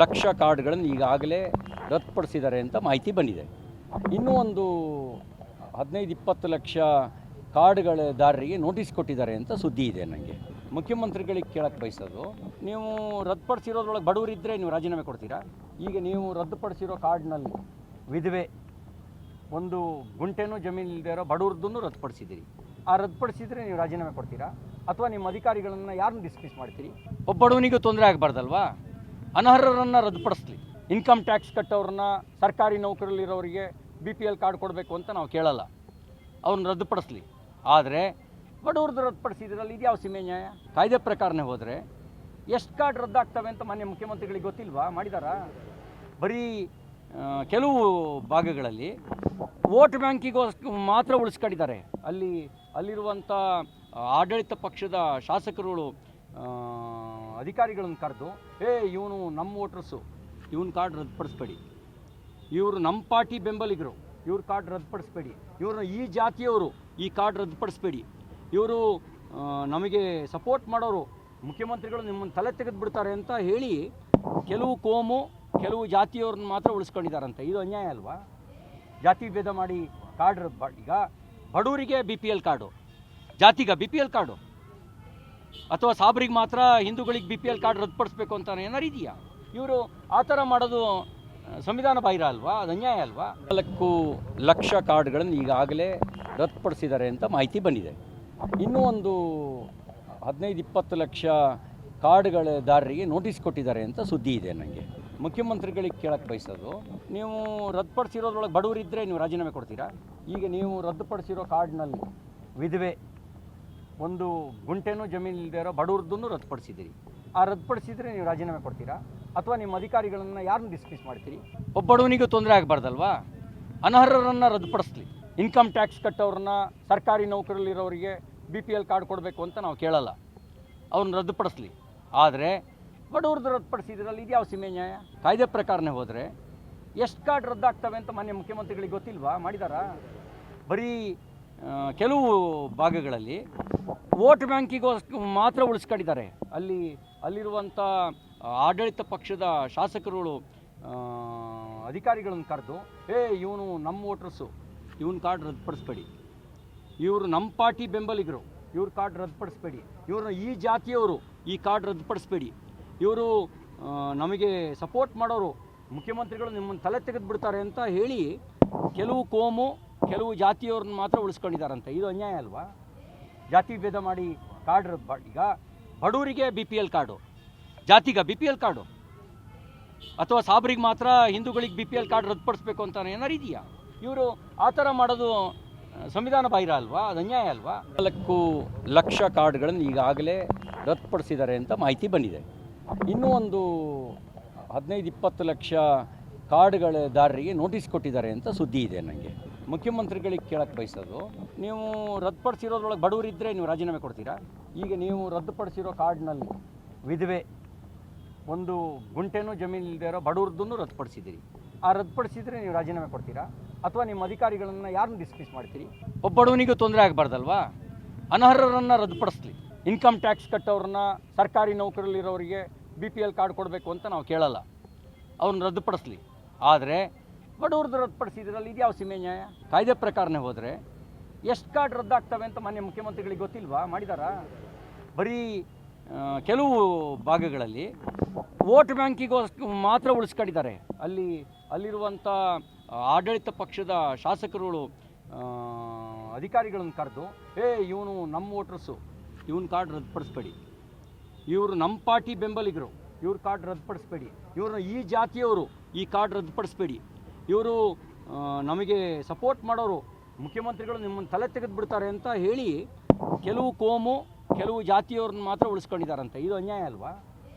ಲಕ್ಷ ಕಾರ್ಡ್ಗಳನ್ನು ಈಗಾಗಲೇ ರದ್ದುಪಡಿಸಿದ್ದಾರೆ ಅಂತ ಮಾಹಿತಿ ಬಂದಿದೆ. ಇನ್ನೂ ಒಂದು 15-20 ಲಕ್ಷ ಕಾರ್ಡ್ಗಳದಾರರಿಗೆ ನೋಟಿಸ್ ಕೊಟ್ಟಿದ್ದಾರೆ ಅಂತ ಸುದ್ದಿ ಇದೆ. ನನಗೆ ಮುಖ್ಯಮಂತ್ರಿಗಳಿಗೆ ಕೇಳಕ್ಕೆ ಬಯಸೋದು, ನೀವು ರದ್ದುಪಡಿಸಿರೋದ್ರೊಳಗೆ ಬಡವರಿದ್ದರೆ ನೀವು ರಾಜೀನಾಮೆ ಕೊಡ್ತೀರಾ? ಈಗ ನೀವು ರದ್ದುಪಡಿಸಿರೋ ಕಾರ್ಡ್ನಲ್ಲಿ ವಿಧವೆ, ಒಂದು ಗುಂಟೆನೂ ಜಮೀನು ಇಲ್ಲದೆ ಇರೋ ಬಡವ್ರದ್ದನ್ನು ರದ್ದುಪಡಿಸಿದ್ದೀರಿ. ಆ ರದ್ದುಪಡಿಸಿದರೆ ನೀವು ರಾಜೀನಾಮೆ ಕೊಡ್ತೀರಾ ಅಥವಾ ನಿಮ್ಮ ಅಧಿಕಾರಿಗಳನ್ನು ಯಾರನ್ನು ಡಿಸ್ಮಿಸ್ ಮಾಡ್ತೀರಿ? ಒಬ್ಬ ಬಡವನಿಗೂ ತೊಂದರೆ ಆಗಬಾರ್ದಲ್ವಾ? ಅನರ್ಹರನ್ನು ರದ್ದುಪಡಿಸ್ಲಿ. ಇನ್ಕಮ್ ಟ್ಯಾಕ್ಸ್ ಕಟ್ಟೋರನ್ನ, ಸರ್ಕಾರಿ ನೌಕರಲ್ಲಿರೋರಿಗೆ BPL ಕಾರ್ಡ್ ಕೊಡಬೇಕು ಅಂತ ನಾವು ಕೇಳಲ್ಲ, ಅವ್ರನ್ನ ರದ್ದುಪಡಿಸ್ಲಿ. ಆದರೆ ಬಡವ್ರದ್ದು ರದ್ದುಪಡಿಸಿದ್ರಲ್ಲಿ ಇದು ಯಾವ ಸೀಮೆ ನ್ಯಾಯ? ಕಾಯ್ದೆ ಪ್ರಕಾರನೇ ಹೋದರೆ ಎಷ್ಟು ಕಾರ್ಡ್ ರದ್ದಾಗ್ತವೆ ಅಂತ ಮಾನ್ಯ ಮುಖ್ಯಮಂತ್ರಿಗಳಿಗೆ ಗೊತ್ತಿಲ್ವಾ? ಮಾಡಿದಾರಾ? ಬರೀ ಕೆಲವು ಭಾಗಗಳಲ್ಲಿ ವೋಟ್ ಬ್ಯಾಂಕಿಗೋಸ್ಕರ ಮಾತ್ರ ಉಳಿಸ್ಕೊಂಡಿದ್ದಾರೆ. ಅಲ್ಲಿರುವಂಥ ಆಡಳಿತ ಪಕ್ಷದ ಶಾಸಕರುಗಳು ಅಧಿಕಾರಿಗಳನ್ನು ಕರೆದು, ಇವನು ನಮ್ಮ ವೋಟ್ರಸ್ಸು, ಇವನ ಕಾರ್ಡ್ ರದ್ದುಪಡಿಸ್ಬೇಡಿ, ಇವರು ನಮ್ಮ ಪಾರ್ಟಿ ಬೆಂಬಲಿಗರು, ಇವ್ರ ಕಾರ್ಡ್ ರದ್ದುಪಡಿಸ್ಬೇಡಿ, ಇವ್ರನ್ನ ಈ ಜಾತಿಯವರು, ಈ ಕಾರ್ಡ್ ರದ್ದುಪಡಿಸ್ಬೇಡಿ, ಇವರು ನಮಗೆ ಸಪೋರ್ಟ್ ಮಾಡೋರು, ಮುಖ್ಯಮಂತ್ರಿಗಳು ನಿಮ್ಮನ್ನು ತಲೆ ತೆಗೆದುಬಿಡ್ತಾರೆ ಅಂತ ಹೇಳಿ ಕೆಲವು ಕೋಮು, ಕೆಲವು ಜಾತಿಯವ್ರನ್ನ ಮಾತ್ರ ಉಳಿಸ್ಕೊಂಡಿದ್ದಾರಂತೆ. ಇದು ಅನ್ಯಾಯ ಅಲ್ವಾ? ಜಾತಿ ಭೇದ ಮಾಡಿ ಕಾರ್ಡ್ ಈಗ ಬಡವರಿಗೆ BPL ಕಾರ್ಡು, ಜಾತಿಗೆ BPL ಕಾರ್ಡು, ಅಥವಾ ಸಾಬ್ರಿಗೆ ಮಾತ್ರ ಹಿಂದೂಗಳಿಗೆ BPL ಕಾರ್ಡ್ ರದ್ದುಪಡಿಸ್ಬೇಕು ಅಂತ ಏನಾರು ಇದೆಯಾ? ಇವರು ಆ ಥರ ಮಾಡೋದು ಸಂವಿಧಾನ ಬಾಹಿರ ಅಲ್ವಾ? ಅದು ಅನ್ಯಾಯ ಅಲ್ವಾ? 4 ಲಕ್ಷ ಕಾರ್ಡ್ಗಳನ್ನು ಈಗಾಗಲೇ ರದ್ದುಪಡಿಸಿದ್ದಾರೆ ಅಂತ ಮಾಹಿತಿ ಬಂದಿದೆ. ಇನ್ನೂ ಒಂದು 15-20 ಲಕ್ಷ ಕಾರ್ಡ್ಗಳದಾರರಿಗೆ ನೋಟಿಸ್ ಕೊಟ್ಟಿದ್ದಾರೆ ಅಂತ ಸುದ್ದಿ ಇದೆ. ನನಗೆ ಮುಖ್ಯಮಂತ್ರಿಗಳಿಗೆ ಕೇಳಕ್ಕೆ ಬಯಸೋದು, ನೀವು ರದ್ದುಪಡಿಸಿರೋದ್ರೊಳಗೆ ಬಡವರಿದ್ದರೆ ನೀವು ರಾಜೀನಾಮೆ ಕೊಡ್ತೀರಾ? ಈಗ ನೀವು ರದ್ದುಪಡಿಸಿರೋ ಕಾರ್ಡ್ನಲ್ಲಿ ವಿಧವೆ, ಒಂದು ಗುಂಟೆನೂ ಜಮೀನು ಇಲ್ಲದೆ ಇರೋ ಬಡವ್ರದ್ದನ್ನು ರದ್ದುಪಡಿಸಿದ್ದೀರಿ. ಆ ರದ್ದುಪಡಿಸಿದರೆ ನೀವು ರಾಜೀನಾಮೆ ಕೊಡ್ತೀರಾ ಅಥವಾ ನಿಮ್ಮ ಅಧಿಕಾರಿಗಳನ್ನು ಯಾರನ್ನು ಡಿಸ್ಮಿಸ್ ಮಾಡ್ತೀರಿ? ಒಬ್ಬ ಬಡವನಿಗೂ ತೊಂದರೆ ಆಗಬಾರ್ದಲ್ವಾ? ಅನರ್ಹರನ್ನು ರದ್ದುಪಡಿಸ್ಲಿ. ಇನ್ಕಮ್ ಟ್ಯಾಕ್ಸ್ ಕಟ್ಟೋರನ್ನ, ಸರ್ಕಾರಿ ನೌಕರಲ್ಲಿರೋರಿಗೆ BPL ಕಾರ್ಡ್ ಕೊಡಬೇಕು ಅಂತ ನಾವು ಕೇಳಲ್ಲ, ಅವ್ರನ್ನ ರದ್ದುಪಡಿಸ್ಲಿ. ಆದರೆ ಬಡವ್ರದ್ದು ರದ್ದುಪಡಿಸಿದ್ರಲ್ಲಿ ಇದು ಯಾವ ಸೀಮೆ ನ್ಯಾಯ? ಕಾಯ್ದೆ ಪ್ರಕಾರನೇ ಹೋದರೆ ಎಷ್ಟು ಕಾರ್ಡ್ ರದ್ದಾಗ್ತವೆ ಅಂತ ಮಾನ್ಯ ಮುಖ್ಯಮಂತ್ರಿಗಳಿಗೆ ಗೊತ್ತಿಲ್ವಾ? ಮಾಡಿದಾರಾ? ಬರೀ ಕೆಲವು ಭಾಗಗಳಲ್ಲಿ ವೋಟ್ ಬ್ಯಾಂಕಿಗೋಸ್ಕರ ಮಾತ್ರ ಉಳಿಸ್ಕೊಂಡಿದ್ದಾರೆ. ಅಲ್ಲಿರುವಂಥ ಆಡಳಿತ ಪಕ್ಷದ ಶಾಸಕರುಗಳು ಅಧಿಕಾರಿಗಳನ್ನು ಕರೆದು, ಇವನು ನಮ್ಮ ವೋಟ್ರಸ್ಸು, ಇವನ ಕಾರ್ಡ್ ರದ್ದುಪಡಿಸ್ಬೇಡಿ, ಇವರು ನಮ್ಮ ಪಾರ್ಟಿ ಬೆಂಬಲಿಗರು, ಇವ್ರ ಕಾರ್ಡ್ ರದ್ದುಪಡಿಸ್ಬೇಡಿ, ಇವ್ರನ್ನ ಈ ಜಾತಿಯವರು, ಈ ಕಾರ್ಡ್ ರದ್ದುಪಡಿಸ್ಬೇಡಿ, ಇವರು ನಮಗೆ ಸಪೋರ್ಟ್ ಮಾಡೋರು, ಮುಖ್ಯಮಂತ್ರಿಗಳು ನಿಮ್ಮನ್ನು ತಲೆ ತೆಗೆದುಬಿಡ್ತಾರೆ ಅಂತ ಹೇಳಿ ಕೆಲವು ಕೋಮು, ಕೆಲವು ಜಾತಿಯವ್ರನ್ನ ಮಾತ್ರ ಉಳಿಸ್ಕೊಂಡಿದ್ದಾರಂತೆ. ಇದು ಅನ್ಯಾಯ ಅಲ್ವಾ? ಜಾತಿ ಭೇದ ಮಾಡಿ ಕಾರ್ಡ್ ಈಗ ಬಡವರಿಗೆ BPL ಕಾರ್ಡು, ಜಾತಿಗೆ BPL ಕಾರ್ಡು, ಅಥವಾ ಸಾಬ್ರಿಗೆ ಮಾತ್ರ ಹಿಂದೂಗಳಿಗೆ BPL ಕಾರ್ಡ್ ರದ್ದುಪಡಿಸ್ಬೇಕು ಅಂತ ಏನಾರು ಇದೆಯಾ? ಇವರು ಆ ಥರ ಮಾಡೋದು ಸಂವಿಧಾನ ಬಾಹಿರ ಅಲ್ವಾ? ಅದು ಅನ್ಯಾಯ ಅಲ್ವಾ? 4 ಲಕ್ಷ ಕಾರ್ಡ್ಗಳನ್ನು ಈಗಾಗಲೇ ರದ್ದುಪಡಿಸಿದ್ದಾರೆ ಅಂತ ಮಾಹಿತಿ ಬಂದಿದೆ. ಇನ್ನೂ ಒಂದು 15-20 ಲಕ್ಷ ಕಾರ್ಡ್ಗಳದಾರರಿಗೆ ನೋಟಿಸ್ ಕೊಟ್ಟಿದ್ದಾರೆ ಅಂತ ಸುದ್ದಿ ಇದೆ. ನನಗೆ ಮುಖ್ಯಮಂತ್ರಿಗಳಿಗೆ ಕೇಳಕ್ಕೆ ಬಯಸೋದು, ನೀವು ರದ್ದುಪಡಿಸಿರೋದ್ರೊಳಗೆ ಬಡವರಿದ್ದರೆ ನೀವು ರಾಜೀನಾಮೆ ಕೊಡ್ತೀರಾ? ಈಗ ನೀವು ರದ್ದುಪಡಿಸಿರೋ ಕಾರ್ಡ್ನಲ್ಲಿ ವಿಧವೆ, ಒಂದು ಗುಂಟೆನೂ ಜಮೀನು ಇಲ್ಲದೆ ಇರೋ ಬಡವ್ರದ್ದನ್ನು ರದ್ದುಪಡಿಸಿದ್ದೀರಿ. ಆ ರದ್ದುಪಡಿಸಿದರೆ ನೀವು ರಾಜೀನಾಮೆ ಕೊಡ್ತೀರಾ ಅಥವಾ ನಿಮ್ಮ ಅಧಿಕಾರಿಗಳನ್ನು ಯಾರನ್ನು ಡಿಸ್ಮಿಸ್ ಮಾಡ್ತೀರಿ? ಒಬ್ಬ ಬಡವನಿಗೂ ತೊಂದರೆ ಆಗಬಾರ್ದಲ್ವಾ? ಅನರ್ಹರನ್ನು ರದ್ದುಪಡಿಸ್ಲಿ. ಇನ್ಕಮ್ ಟ್ಯಾಕ್ಸ್ ಕಟ್ಟೋರನ್ನ, ಸರ್ಕಾರಿ ನೌಕರಲ್ಲಿರೋರಿಗೆ BPL ಕಾರ್ಡ್ ಕೊಡಬೇಕು ಅಂತ ನಾವು ಕೇಳಲ್ಲ, ಅವ್ರನ್ನ ರದ್ದುಪಡಿಸ್ಲಿ. ಆದರೆ ಬಡವ್ರದ್ದು ರದ್ದುಪಡಿಸಿದ್ರಲ್ಲಿ ಇದು ಯಾವ ಸೀಮೆ ನ್ಯಾಯ? ಕಾಯ್ದೆ ಪ್ರಕಾರನೇ ಹೋದರೆ ಎಷ್ಟು ಕಾರ್ಡ್ ರದ್ದಾಗ್ತವೆ ಅಂತ ಮಾನ್ಯ ಮುಖ್ಯಮಂತ್ರಿಗಳಿಗೆ ಗೊತ್ತಿಲ್ವಾ? ಮಾಡಿದಾರಾ? ಬರೀ ಕೆಲವು ಭಾಗಗಳಲ್ಲಿ ವೋಟ್ ಬ್ಯಾಂಕಿಗೋಸ್ಕರ ಮಾತ್ರ ಉಳಿಸ್ಕೊಂಡಿದ್ದಾರೆ. ಅಲ್ಲಿರುವಂಥ ಆಡಳಿತ ಪಕ್ಷದ ಶಾಸಕರುಗಳು ಅಧಿಕಾರಿಗಳನ್ನು ಕರೆದು, ಇವನು ನಮ್ಮ ವೋಟ್ರಸ್ಸು, ಇವನ ಕಾರ್ಡ್ ರದ್ದುಪಡಿಸ್ಬೇಡಿ, ಇವರು ನಮ್ಮ ಪಾರ್ಟಿ ಬೆಂಬಲಿಗರು, ಇವ್ರ ಕಾರ್ಡ್ ರದ್ದುಪಡಿಸ್ಬೇಡಿ, ಇವ್ರನ್ನ ಈ ಜಾತಿಯವರು, ಈ ಕಾರ್ಡ್ ರದ್ದುಪಡಿಸ್ಬೇಡಿ, ಇವರು ನಮಗೆ ಸಪೋರ್ಟ್ ಮಾಡೋರು, ಮುಖ್ಯಮಂತ್ರಿಗಳು ನಿಮ್ಮನ್ನು ತಲೆ ತೆಗೆದುಬಿಡ್ತಾರೆ ಅಂತ ಹೇಳಿ ಕೆಲವು ಕೋಮು, ಕೆಲವು ಜಾತಿಯವ್ರನ್ನ ಮಾತ್ರ ಉಳಿಸ್ಕೊಂಡಿದ್ದಾರಂತೆ. ಇದು ಅನ್ಯಾಯ ಅಲ್ವಾ?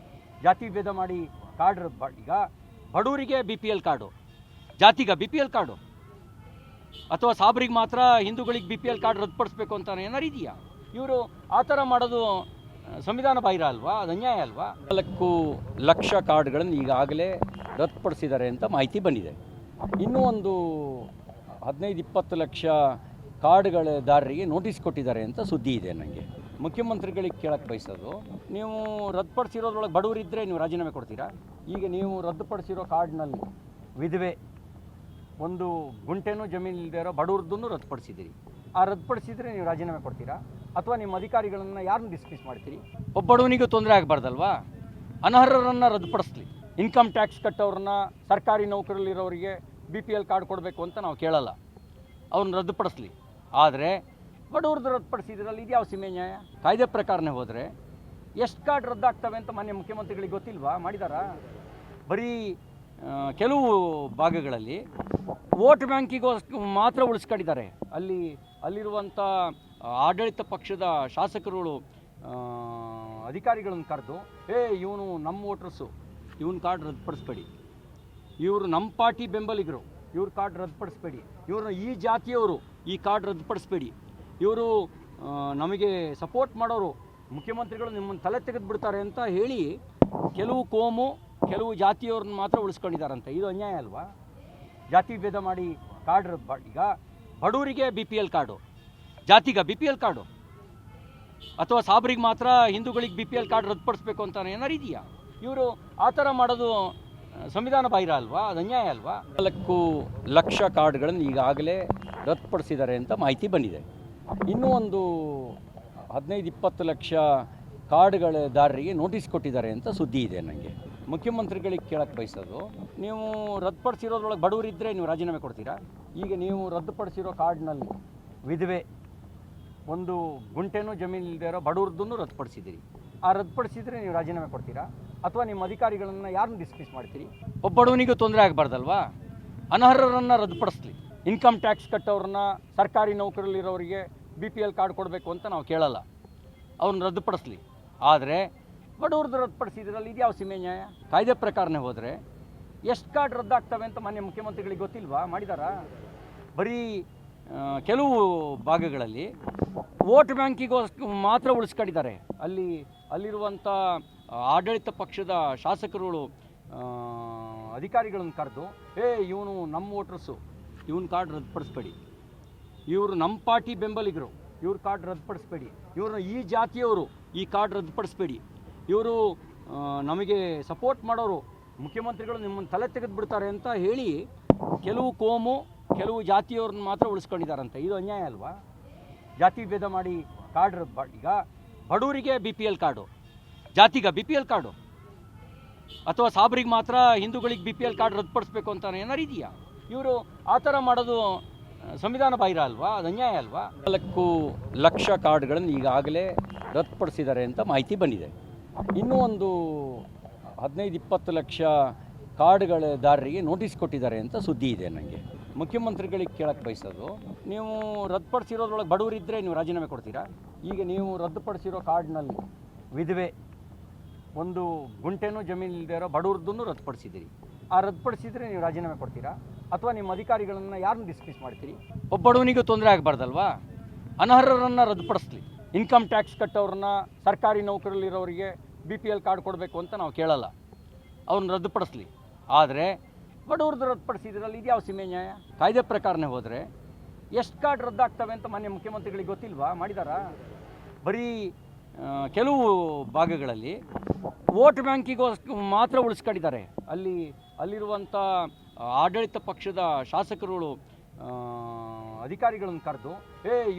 ಜಾತಿ ಭೇದ ಮಾಡಿ ಕಾರ್ಡ್ ಈಗ ಬಡವರಿಗೆ BPL ಕಾರ್ಡು, ಜಾತಿಗೆ BPL ಕಾರ್ಡು, ಅಥವಾ ಸಾಬ್ರಿಗೆ ಮಾತ್ರ ಹಿಂದೂಗಳಿಗೆ BPL ಕಾರ್ಡ್ ರದ್ದುಪಡಿಸ್ಬೇಕು ಅಂತ ಏನಾರು ಇದೆಯಾ? ಇವರು ಆ ಥರ ಮಾಡೋದು ಸಂವಿಧಾನ ಬಾಹಿರ ಅಲ್ವಾ? ಅದು ಅನ್ಯಾಯ ಅಲ್ವಾ? 4 ಲಕ್ಷ ಕಾರ್ಡ್ಗಳನ್ನು ಈಗಾಗಲೇ ರದ್ದುಪಡಿಸಿದ್ದಾರೆ ಅಂತ ಮಾಹಿತಿ ಬಂದಿದೆ. ಇನ್ನೂ ಒಂದು 15-20 ಲಕ್ಷ ಕಾರ್ಡ್ಗಳದಾರರಿಗೆ ನೋಟಿಸ್ ಕೊಟ್ಟಿದ್ದಾರೆ ಅಂತ ಸುದ್ದಿ ಇದೆ. ನನಗೆ ಮುಖ್ಯಮಂತ್ರಿಗಳಿಗೆ ಕೇಳಕ್ಕೆ ಬಯಸೋದು, ನೀವು ರದ್ದುಪಡಿಸಿರೋದ್ರೊಳಗೆ ಬಡವರಿದ್ದರೆ ನೀವು ರಾಜೀನಾಮೆ ಕೊಡ್ತೀರಾ? ಈಗ ನೀವು ರದ್ದುಪಡಿಸಿರೋ ಕಾರ್ಡ್ನಲ್ಲಿ ವಿಧವೆ, ಒಂದು ಗುಂಟೆನೂ ಜಮೀನು ಇಲ್ಲದೆ ಇರೋ ಬಡವ್ರದ್ದನ್ನು ರದ್ದುಪಡಿಸಿದ್ದೀರಿ. ಆ ರದ್ದುಪಡಿಸಿದರೆ ನೀವು ರಾಜೀನಾಮೆ ಕೊಡ್ತೀರಾ ಅಥವಾ ನಿಮ್ಮ ಅಧಿಕಾರಿಗಳನ್ನು ಯಾರನ್ನು ಡಿಸ್ಮಿಸ್ ಮಾಡ್ತೀರಿ? ಒಬ್ಬ ಬಡವನಿಗೂ ತೊಂದರೆ ಆಗಬಾರ್ದಲ್ವಾ? ಅನರ್ಹರನ್ನು ರದ್ದುಪಡಿಸ್ಲಿ. ಇನ್ಕಮ್ ಟ್ಯಾಕ್ಸ್ ಕಟ್ಟೋರನ್ನ, ಸರ್ಕಾರಿ ನೌಕರಲ್ಲಿರೋರಿಗೆ BPL ಕಾರ್ಡ್ ಕೊಡಬೇಕು ಅಂತ ನಾವು ಕೇಳಲ್ಲ, ಅವ್ರನ್ನ ರದ್ದುಪಡಿಸ್ಲಿ. ಆದರೆ ಬಡವ್ರದ್ದು ರದ್ದುಪಡಿಸಿದ್ರಲ್ಲಿ ಇದು ಯಾವ ಸೀಮೆ ನ್ಯಾಯ? ಕಾಯ್ದೆ ಪ್ರಕಾರನೇ ಹೋದರೆ ಎಷ್ಟು ಕಾರ್ಡ್ ರದ್ದಾಗ್ತವೆ ಅಂತ ಮಾನ್ಯ ಮುಖ್ಯಮಂತ್ರಿಗಳಿಗೆ ಗೊತ್ತಿಲ್ವಾ? ಮಾಡಿದಾರಾ? ಬರೀ ಕೆಲವು ಭಾಗಗಳಲ್ಲಿ ವೋಟ್ ಬ್ಯಾಂಕಿಗೋಸ್ಕರ ಮಾತ್ರ ಉಳಿಸ್ಕೊಂಡಿದ್ದಾರೆ. ಅಲ್ಲಿರುವಂಥ ಆಡಳಿತ ಪಕ್ಷದ ಶಾಸಕರುಗಳು ಅಧಿಕಾರಿಗಳನ್ನು ಕರೆದು, ಇವನು ನಮ್ಮ ವೋಟ್ರಸ್ಸು, ಇವನ ಕಾರ್ಡ್ ರದ್ದುಪಡಿಸ್ಬೇಡಿ, ಇವರು ನಮ್ಮ ಪಾರ್ಟಿ ಬೆಂಬಲಿಗರು, ಇವ್ರ ಕಾರ್ಡ್ ರದ್ದುಪಡಿಸ್ಬೇಡಿ, ಇವ್ರನ್ನ ಈ ಜಾತಿಯವರು, ಈ ಕಾರ್ಡ್ ರದ್ದುಪಡಿಸ್ಬೇಡಿ, ಇವರು ನಮಗೆ ಸಪೋರ್ಟ್ ಮಾಡೋರು, ಮುಖ್ಯಮಂತ್ರಿಗಳು ನಿಮ್ಮನ್ನು ತಲೆ ತೆಗೆದುಬಿಡ್ತಾರೆ ಅಂತ ಹೇಳಿ ಕೆಲವು ಕೋಮು, ಕೆಲವು ಜಾತಿಯವ್ರನ್ನ ಮಾತ್ರ ಉಳಿಸ್ಕೊಂಡಿದ್ದಾರಂತೆ. ಇದು ಅನ್ಯಾಯ ಅಲ್ವಾ? ಜಾತಿ ಭೇದ ಮಾಡಿ ಕಾರ್ಡ್ ಈಗ ಬಡವರಿಗೆ BPL ಕಾರ್ಡು, ಜಾತಿಗೆ BPL ಕಾರ್ಡು, ಅಥವಾ ಸಾಬ್ರಿಗೆ ಮಾತ್ರ ಹಿಂದೂಗಳಿಗೆ BPL ಕಾರ್ಡ್ ರದ್ದುಪಡಿಸ್ಬೇಕು ಅಂತ ಏನಾರು ಇದೆಯಾ? ಇವರು ಆ ಥರ ಮಾಡೋದು ಸಂವಿಧಾನ ಬಾಹಿರ ಅಲ್ವಾ? ಅದು ಅನ್ಯಾಯ ಅಲ್ವಾ? 4 ಲಕ್ಷ ಕಾರ್ಡ್ಗಳನ್ನು ಈಗಾಗಲೇ ರದ್ದುಪಡಿಸಿದ್ದಾರೆ ಅಂತ ಮಾಹಿತಿ ಬಂದಿದೆ. ಇನ್ನೂ ಒಂದು 15-20 ಲಕ್ಷ ಕಾರ್ಡ್ಗಳದಾರರಿಗೆ ನೋಟಿಸ್ ಕೊಟ್ಟಿದ್ದಾರೆ ಅಂತ ಸುದ್ದಿ ಇದೆ ನನಗೆ. ಮುಖ್ಯಮಂತ್ರಿಗಳಿಗೆ ಕೇಳಕ್ಕೆ ಬಯಸೋದು, ನೀವು ರದ್ದುಪಡಿಸಿರೋದ್ರೊಳಗೆ ಬಡವರಿದ್ದರೆ ನೀವು ರಾಜೀನಾಮೆ ಕೊಡ್ತೀರಾ? ಈಗ ನೀವು ರದ್ದುಪಡಿಸಿರೋ ಕಾರ್ಡ್ನಲ್ಲಿ ವಿಧವೆ, ಒಂದು ಗುಂಟೆನೂ ಜಮೀನು ಇಲ್ಲದೆ ಇರೋ ಬಡವ್ರದ್ದನ್ನು ರದ್ದುಪಡಿಸಿದ್ದೀರಿ. ಆ ರದ್ದುಪಡಿಸಿದರೆ ನೀವು ರಾಜೀನಾಮೆ ಕೊಡ್ತೀರಾ ಅಥವಾ ನಿಮ್ಮ ಅಧಿಕಾರಿಗಳನ್ನು ಯಾರನ್ನು ಡಿಸ್ಮಿಸ್ ಮಾಡ್ತೀರಿ? ಒಬ್ಬ ಬಡವನಿಗೂ ತೊಂದರೆ ಆಗಬಾರ್ದಲ್ವಾ? ಅನರ್ಹರನ್ನು ರದ್ದುಪಡಿಸ್ಲಿ. ಇನ್ಕಮ್ ಟ್ಯಾಕ್ಸ್ ಕಟ್ಟೋರನ್ನ, ಸರ್ಕಾರಿ ನೌಕರಲ್ಲಿರೋರಿಗೆ BPL ಕಾರ್ಡ್ ಕೊಡಬೇಕು ಅಂತ ನಾವು ಕೇಳಲ್ಲ, ಅವ್ರನ್ನ ರದ್ದುಪಡಿಸ್ಲಿ. ಆದರೆ ಬಡವ್ರದ್ದು ರದ್ದುಪಡಿಸಿದ್ರಲ್ಲಿ ಇದು ಯಾವ ಸೀಮೆ ನ್ಯಾಯ? ಕಾಯ್ದೆ ಪ್ರಕಾರನೇ ಹೋದರೆ ಎಷ್ಟು ಕಾರ್ಡ್ ರದ್ದಾಗ್ತವೆ ಅಂತ ಮಾನ್ಯ ಮುಖ್ಯಮಂತ್ರಿಗಳಿಗೆ ಗೊತ್ತಿಲ್ವಾ? ಮಾಡಿದಾರಾ? ಬರೀ ಕೆಲವು ಭಾಗಗಳಲ್ಲಿ ವೋಟ್ ಬ್ಯಾಂಕಿಗೋಸ್ಕರ ಮಾತ್ರ ಉಳಿಸ್ಕೊಂಡಿದ್ದಾರೆ. ಅಲ್ಲಿರುವಂಥ ಆಡಳಿತ ಪಕ್ಷದ ಶಾಸಕರುಗಳು ಅಧಿಕಾರಿಗಳನ್ನು ಕರೆದು, ಇವನು ನಮ್ಮ ವೋಟ್ರಸ್ಸು, ಇವನ ಕಾರ್ಡ್ ರದ್ದುಪಡಿಸ್ಬೇಡಿ, ಇವರು ನಮ್ಮ ಪಾರ್ಟಿ ಬೆಂಬಲಿಗರು, ಇವ್ರ ಕಾರ್ಡ್ ರದ್ದುಪಡಿಸ್ಬೇಡಿ, ಇವ್ರನ್ನ ಈ ಜಾತಿಯವರು, ಈ ಕಾರ್ಡ್ ರದ್ದುಪಡಿಸ್ಬೇಡಿ, ಇವರು ನಮಗೆ ಸಪೋರ್ಟ್ ಮಾಡೋರು, ಮುಖ್ಯಮಂತ್ರಿಗಳು ನಿಮ್ಮನ್ನು ತಲೆ ತೆಗೆದುಬಿಡ್ತಾರೆ ಅಂತ ಹೇಳಿ ಕೆಲವು ಕೋಮು, ಕೆಲವು ಜಾತಿಯವ್ರನ್ನ ಮಾತ್ರ ಉಳಿಸ್ಕೊಂಡಿದ್ದಾರಂತೆ. ಇದು ಅನ್ಯಾಯ ಅಲ್ವಾ? ಜಾತಿ ಭೇದ ಮಾಡಿ ಕಾರ್ಡ್ ಈಗ ಬಡವರಿಗೆ BPL ಕಾರ್ಡು, ಜಾತಿಗೆ BPL ಕಾರ್ಡು, ಅಥವಾ ಸಾಬ್ರಿಗೆ ಮಾತ್ರ ಹಿಂದೂಗಳಿಗೆ BPL ಕಾರ್ಡ್ ರದ್ದುಪಡಿಸ್ಬೇಕು ಅಂತ ಏನಾರು ಇದೆಯಾ? ಇವರು ಆ ಥರ ಮಾಡೋದು ಸಂವಿಧಾನ ಬಾಹಿರ ಅಲ್ವಾ? ಅದು ಅನ್ಯಾಯ ಅಲ್ವಾ? 4 ಲಕ್ಷ ಕಾರ್ಡ್ಗಳನ್ನು ಈಗಾಗಲೇ ರದ್ದುಪಡಿಸಿದ್ದಾರೆ ಅಂತ ಮಾಹಿತಿ ಬಂದಿದೆ. ಇನ್ನೂ ಒಂದು 15-20 ಲಕ್ಷ ಕಾರ್ಡ್ಗಳದಾರರಿಗೆ ನೋಟಿಸ್ ಕೊಟ್ಟಿದ್ದಾರೆ ಅಂತ ಸುದ್ದಿ ಇದೆ ನನಗೆ. ಮುಖ್ಯಮಂತ್ರಿಗಳಿಗೆ ಕೇಳಕ್ಕೆ ಬಯಸೋದು, ನೀವು ರದ್ದುಪಡಿಸಿರೋದ್ರೊಳಗೆ ಬಡವರಿದ್ದರೆ ನೀವು ರಾಜೀನಾಮೆ ಕೊಡ್ತೀರಾ? ಈಗ ನೀವು ರದ್ದುಪಡಿಸಿರೋ ಕಾರ್ಡ್ನಲ್ಲಿ ವಿಧವೆ, ಒಂದು ಗುಂಟೆನೂ ಜಮೀನು ಇಲ್ಲದೆ ಇರೋ ಬಡವ್ರದ್ದನ್ನು ರದ್ದುಪಡಿಸಿದ್ದೀರಿ. ಆ ರದ್ದುಪಡಿಸಿದರೆ ನೀವು ರಾಜೀನಾಮೆ ಕೊಡ್ತೀರಾ ಅಥವಾ ನಿಮ್ಮ ಅಧಿಕಾರಿಗಳನ್ನು ಯಾರನ್ನು ಡಿಸ್ಮಿಸ್ ಮಾಡ್ತೀರಿ? ಒಬ್ಬ ಬಡವನಿಗೂ ತೊಂದರೆ ಆಗಬಾರ್ದಲ್ವಾ? ಅನರ್ಹರನ್ನು ರದ್ದುಪಡಿಸ್ಲಿ. ಇನ್ಕಮ್ ಟ್ಯಾಕ್ಸ್ ಕಟ್ಟೋರನ್ನ, ಸರ್ಕಾರಿ ನೌಕರಲ್ಲಿರೋರಿಗೆ BPL ಕಾರ್ಡ್ ಕೊಡಬೇಕು ಅಂತ ನಾವು ಕೇಳಲ್ಲ, ಅವ್ರನ್ನ ರದ್ದುಪಡಿಸ್ಲಿ. ಆದರೆ ಬಡವ್ರದ್ದು ರದ್ದುಪಡಿಸಿದ್ರಲ್ಲಿ ಇದು ಯಾವ ಸೀಮೆ ನ್ಯಾಯ? ಕಾಯ್ದೆ ಪ್ರಕಾರನೇ ಹೋದರೆ ಎಷ್ಟು ಕಾರ್ಡ್ ರದ್ದಾಗ್ತವೆ ಅಂತ ಮಾನ್ಯ ಮುಖ್ಯಮಂತ್ರಿಗಳಿಗೆ ಗೊತ್ತಿಲ್ವಾ? ಮಾಡಿದಾರಾ? ಬರೀ ಕೆಲವು ಭಾಗಗಳಲ್ಲಿ ವೋಟ್ ಬ್ಯಾಂಕಿಗೋಸ್ಕರ ಮಾತ್ರ ಉಳಿಸ್ಕೊಂಡಿದ್ದಾರೆ. ಅಲ್ಲಿರುವಂಥ ಆಡಳಿತ ಪಕ್ಷದ ಶಾಸಕರುಗಳು ಅಧಿಕಾರಿಗಳನ್ನು ಕರೆದು,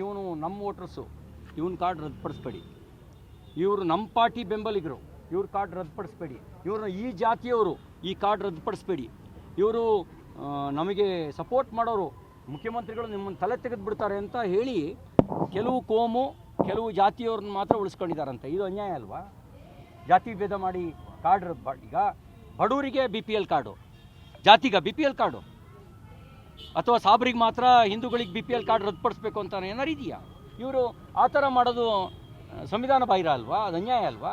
ಇವನು ನಮ್ಮ ವೋಟ್ರಸ್ಸು, ಇವನ ಕಾರ್ಡ್ ರದ್ದುಪಡಿಸ್ಬೇಡಿ, ಇವರು ನಮ್ಮ ಪಾರ್ಟಿ ಬೆಂಬಲಿಗರು, ಇವ್ರ ಕಾರ್ಡ್ ರದ್ದುಪಡಿಸ್ಬೇಡಿ, ಇವ್ರನ್ನ ಈ ಜಾತಿಯವರು, ಈ ಕಾರ್ಡ್ ರದ್ದುಪಡಿಸ್ಬೇಡಿ, ಇವರು ನಮಗೆ ಸಪೋರ್ಟ್ ಮಾಡೋರು, ಮುಖ್ಯಮಂತ್ರಿಗಳು ನಿಮ್ಮನ್ನು ತಲೆ ತೆಗೆದುಬಿಡ್ತಾರೆ ಅಂತ ಹೇಳಿ ಕೆಲವು ಕೋಮು, ಕೆಲವು ಜಾತಿಯವ್ರನ್ನ ಮಾತ್ರ ಉಳಿಸ್ಕೊಂಡಿದ್ದಾರಂತೆ. ಇದು ಅನ್ಯಾಯ ಅಲ್ವಾ? ಜಾತಿ ಭೇದ ಮಾಡಿ ಕಾರ್ಡ್ ಈಗ ಬಡವರಿಗೆ BPL ಕಾರ್ಡು, ಜಾತಿಗೆ BPL ಕಾರ್ಡು, ಅಥವಾ ಸಾಬ್ರಿಗೆ ಮಾತ್ರ ಹಿಂದೂಗಳಿಗೆ BPL ಕಾರ್ಡ್ ರದ್ದುಪಡಿಸ್ಬೇಕು ಅಂತ ಏನಾರು ಇದೆಯಾ? ಇವರು ಆ ಥರ ಮಾಡೋದು ಸಂವಿಧಾನ ಬಾಹಿರ ಅಲ್ವಾ? ಅದು ಅನ್ಯಾಯ ಅಲ್ವಾ?